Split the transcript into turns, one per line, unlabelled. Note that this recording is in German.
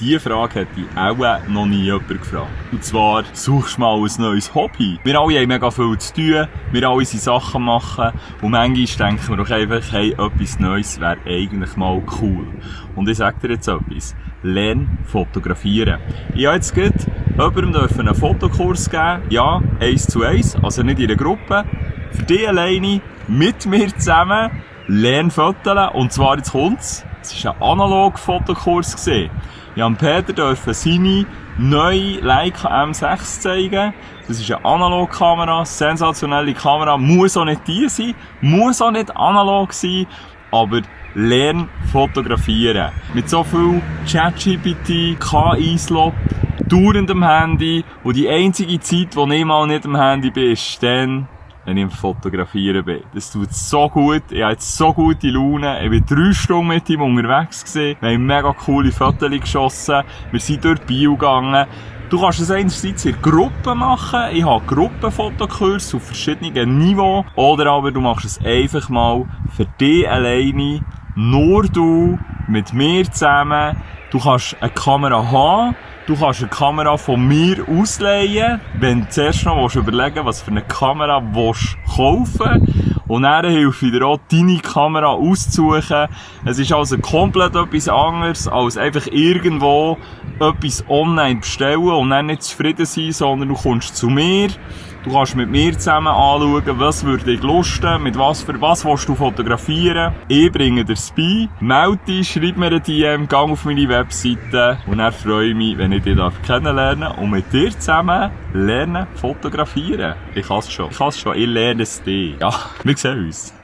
Diese Frage hätte ich auch noch nie jemand gefragt. Und zwar, suchst du mal ein neues Hobby? Wir alle haben mega viel zu tun, wir alle sind Sachen machen und manchmal denken wir doch einfach, hey, etwas Neues wäre eigentlich mal cool. Und ich sage dir jetzt etwas. Lern fotografieren. Ich habe jetzt gerade jemandem einen Fotokurs geben, ja, 1:1, also nicht in einer Gruppe, für dich alleine, mit mir zusammen, lern fotografieren. Und zwar, jetzt kommt's, es war ein Analog-Fotokurs gewesen. Ich durfte Peter seine neue Leica M6 zeigen. Das ist eine Analogkamera, sensationelle Kamera, muss auch nicht die sein, muss auch nicht analog sein, aber lern fotografieren. Mit so viel ChatGPT, KI-Slop, dauerndem Handy und die einzige Zeit, wo ich mal nicht am Handy bin, ist dann, wenn ich am Fotografieren bin. Das tut so gut, ich habe jetzt so gute Laune, ich bin 3 Stunden mit ihm unterwegs gewesen, wir haben mega coole Fotos geschossen, wir sind durch Bio gegangen. Du kannst es einerseits in Gruppen machen, ich habe Gruppenfotokurse auf verschiedenen Niveaus, oder aber du machst es einfach mal für dich alleine, nur du, mit mir zusammen. Du kannst eine Kamera haben, du kannst eine Kamera von mir ausleihen, wenn du zuerst noch überlegen willst, was für eine Kamera du kaufen willst. Und dann hilft dir auch, deine Kamera auszusuchen. Es ist also komplett etwas anderes, als einfach irgendwo etwas online bestellen und dann nicht zufrieden sein, sondern du kommst zu mir. Du kannst mit mir zusammen anschauen, was würde dich lusten, mit was willst du fotografieren. Ich bringe dir es bei, melde dich, schreib mir eine DM, geh auf meine Webseite und dann freue ich mich, wenn ich dich kennenlernen darf und mit dir zusammen lernen fotografieren. Ich kann es schon, ich lerne es dir. Ja, wir sehen uns.